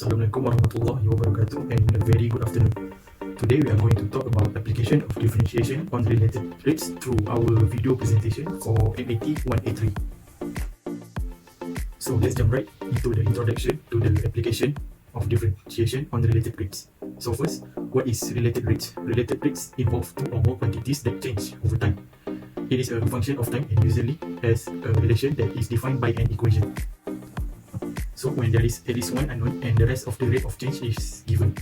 Assalamualaikum warahmatullahi wabarakatuh, and a very good afternoon. Today we are going to talk about application of differentiation on related rates through our video presentation for MAT 183. So let's jump right into the introduction to the application of differentiation on related rates. So first, what is related rates? Related rates involve two or more quantities that change over time. It is a function of time and usually has a relation that is defined by an equation. So when there is at least one unknown and the rest of the rate of change is given,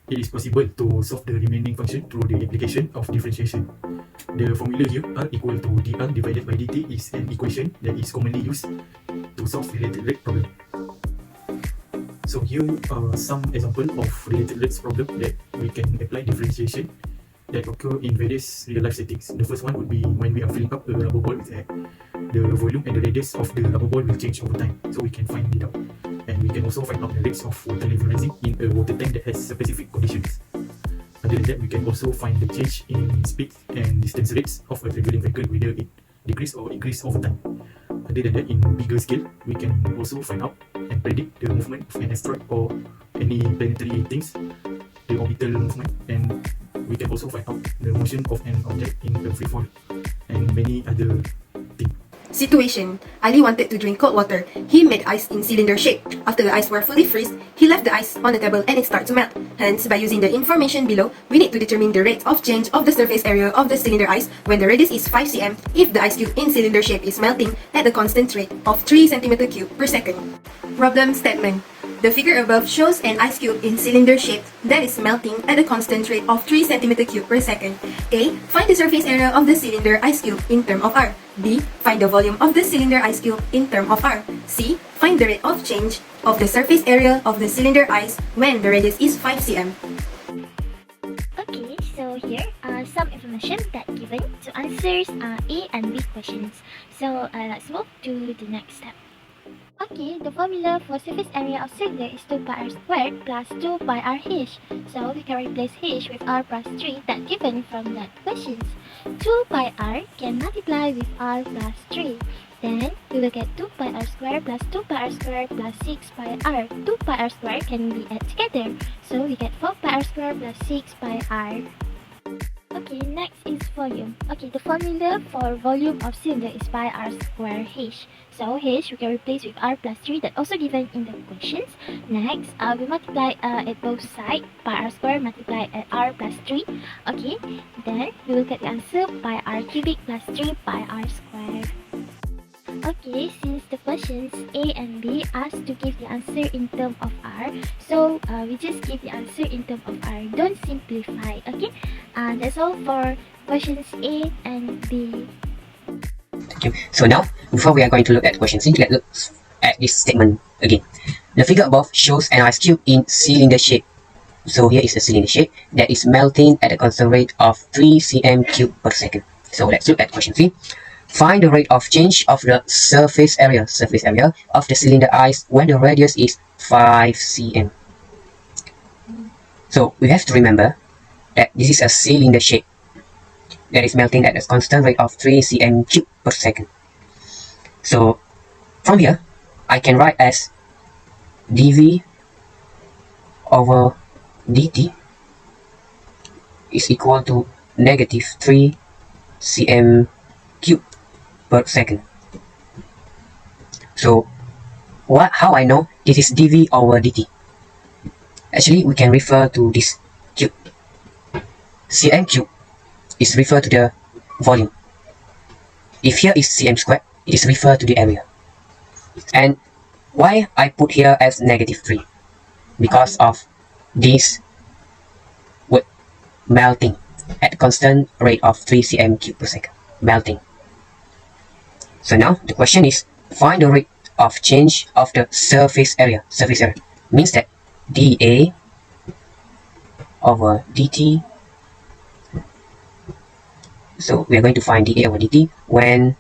it is possible to solve the remaining function through the application of differentiation. The formula here, R equal to dr divided by dt, is an equation that is commonly used to solve related rate problem. So here are some examples of related rates problem that we can apply differentiation that occur in various real life settings. The first one would be when we are filling up a rubber ball with air. The volume and the radius of the rubber ball will change over time, so we can find it out. And we can also find out the rates of water level rising in a water tank that has specific conditions. Other than that, we can also find the change in speed and distance rates of a traveling vehicle, whether it decrease or increase over time. Other than that, in bigger scale, we can also find out and predict the movement of an asteroid or any planetary things, the orbital movement, and we can also find out the motion of an object in a free fall and many other things. Situation. Ali wanted to drink cold water. He made ice in cylinder shape. After the ice were fully freeze, he left the ice on the table and it started to melt. Hence, by using the information below, we need to determine the rate of change of the surface area of the cylinder ice when the radius is 5 cm if the ice cube in cylinder shape is melting at a constant rate of 3 cm³ per second. Problem statement. The figure above shows an ice cube in cylinder shape that is melting at a constant rate of 3 cm³ per second. A. Find the surface area of the cylinder ice cube in term of R. B. Find the volume of the cylinder ice cube in term of R. C. Find the rate of change of the surface area of the cylinder ice when the radius is 5 cm. Okay, so here are some information that given to answers A and B questions. So let's move to the next step. Okay, the formula for surface area of cylinder is 2 pi r squared plus 2 pi r h. So we can replace h with r plus 3 that given from that questions. 2 pi r can multiply with r plus 3. Then we will get 2 pi r squared plus 2 pi r squared plus 6 pi r. 2 pi r squared can be added together. So we get 4 pi r squared plus 6 pi r. Okay, next is volume. Okay, the formula for volume of cylinder is pi r square h. So h we can replace with r plus 3 that also given in the questions. Next, we multiply at both sides. Pi r square multiply at r plus 3. Okay, then we will get the answer pi r cubic plus 3 pi r square. Okay, since the questions A and B asked to give the answer in term of R, so we just give the answer in term of R. Don't simplify, okay? And that's all for questions A and B. Okay, so now, before we are going to look at question C, let's look at this statement again. The figure above shows an ice cube in cylinder shape. So here is a cylinder shape that is melting at a constant rate of 3 cm³ per second. So let's look at question C. Find the rate of change of the surface area of the cylinder ice when the radius is 5 cm. So we have to remember that this is a cylinder shape that is melting at a constant rate of 3 cm³ per second. So from here, I can write as dV over dt is equal to negative 3 cm³ per second. So how I know this is dV over dt? Actually, we can refer to this cube. cm³ is referred to the volume. If here is cm squared, it is referred to the area. And why I put here as negative 3? Because of this wood melting at constant rate of 3 cm³ per second. Melting. So now the question is, find the rate of change of the surface area. Surface area means that dA over dt. So we are going to find dA over dt when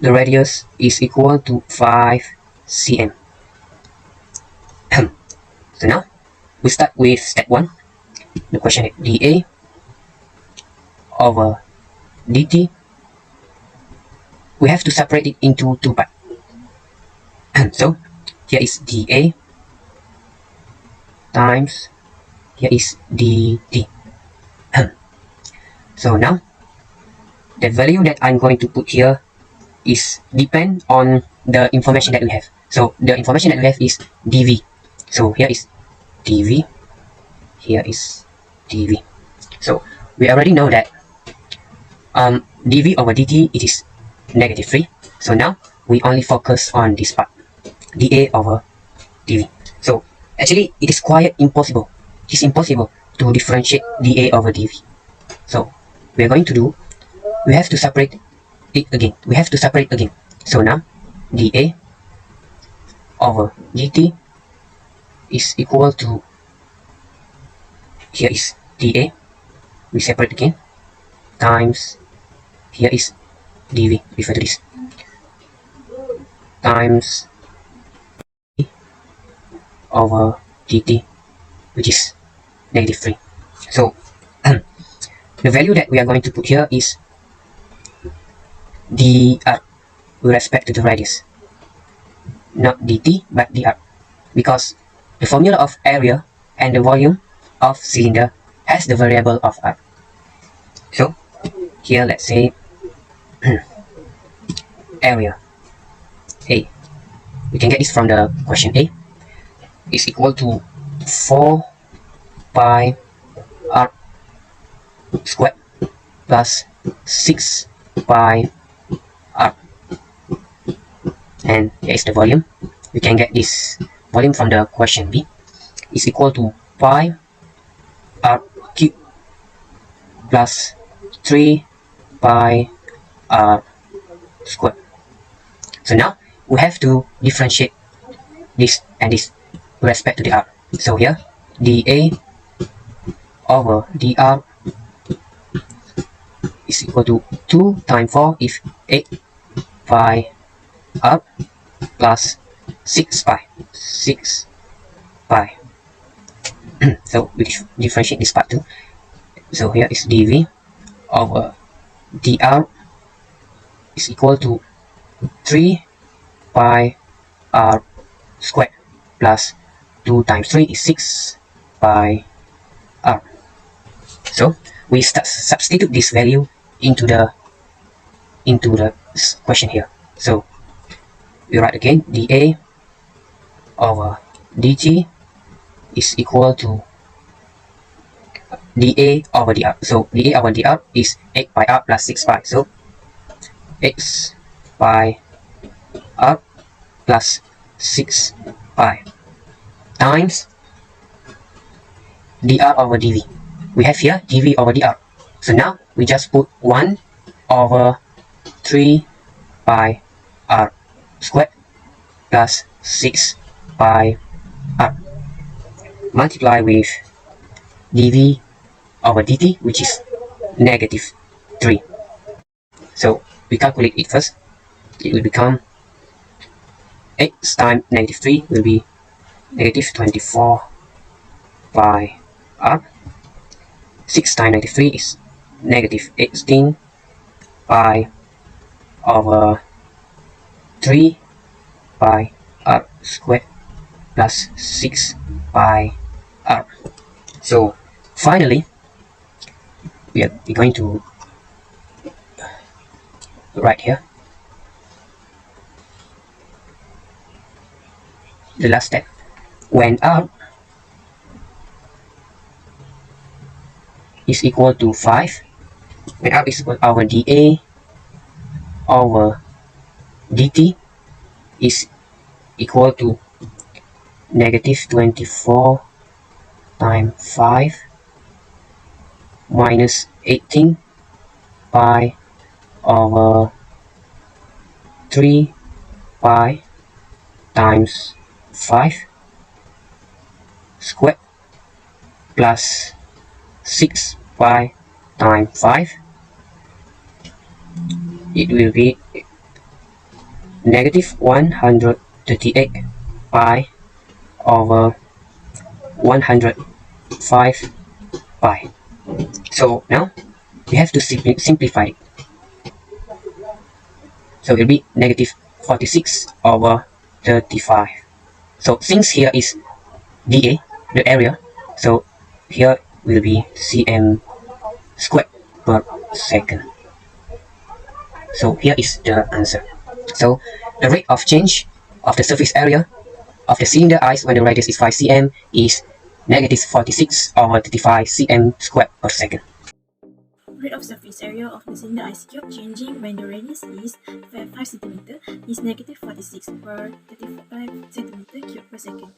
the radius is equal to 5 cm. So now we start with step 1. The question is dA over dt. We have to separate it into 2 parts. So here is dA times here is dt. So now the value that I'm going to put here is depend on the information that we have. So the information that we have is dv. So here is dv, here is dv. So we already know that dv over dt it is -3. So now we only focus on this part, dA over dv. So actually it is quite impossible. It is impossible to differentiate dA over dv. So we are going to do, we have to separate it again. We have to separate again. So now dA over dt is equal to, here is dA, we separate again, times here is dv, refer to this, times over dt, which is -3. So the value that we are going to put here is dr with respect to the radius, not dt but dr, because the formula of area and the volume of cylinder has the variable of r. So here let's say area A, we can get this from the question A, is equal to 4 pi r squared plus 6 pi r, and here is the volume. We can get this volume from the question B, is equal to pi r cubed plus 3 pi r squared. So now we have to differentiate this and this with respect to the r. So here dA over dr is equal to 2 times 4 is 8 pi r plus 6 pi. So we differentiate this part too. So here is dv over dr is equal to 3 pi r squared plus 2 times 3 is 6 pi r. So we substitute this value into the question here. So we write again dA over dt is equal to dA over dr. So dA over dr is 8 pi r plus 6 pi. So 8 pi r plus 6 pi times dr over dv. We have here dv over dr. So now we just put 1 over 3 pi r squared plus 6 pi r multiply with dv over dt, which is -3. So we calculate it first. It will become 8 times -3 will be -24 pi r. 6 times -3 is -18 pi over 3 pi r squared plus 6 pi r. So finally we are going to write here the last step. When r is equal to 5, when r is equal, our dA over dt is equal to -24 times 5 minus 18 pi over 3 pi times 5 squared plus 6 pi times 5, it will be -138 pi over 105 pi. So now we have to simplify it. So it will be -46 over 35. So since here is dA, the area, so here will be cm squared per second. So here is the answer. So the rate of change of the surface area of the cylinder ice when the radius is 5 cm is negative 46 over 35 cm squared per second. Rate of surface area of the cylinder ice cube changing when the radius is 5 cm is negative 46 per 35 cm cube per second.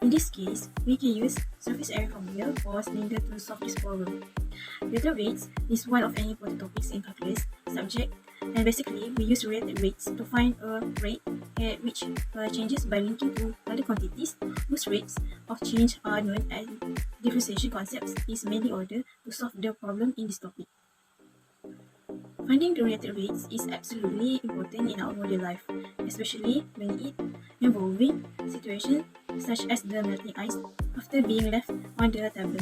In this case, we can use surface area formula for cylinder to solve this problem. Related rates is one of any important topics in calculus subject, and basically we use related rates to find a rate at which changes by linking to other quantities whose rates of change are known as differentiation concepts is mainly ordered to solve the problem in this topic. Finding the related rates is absolutely important in our modern life, especially when it involving situations such as the melting ice after being left on the table.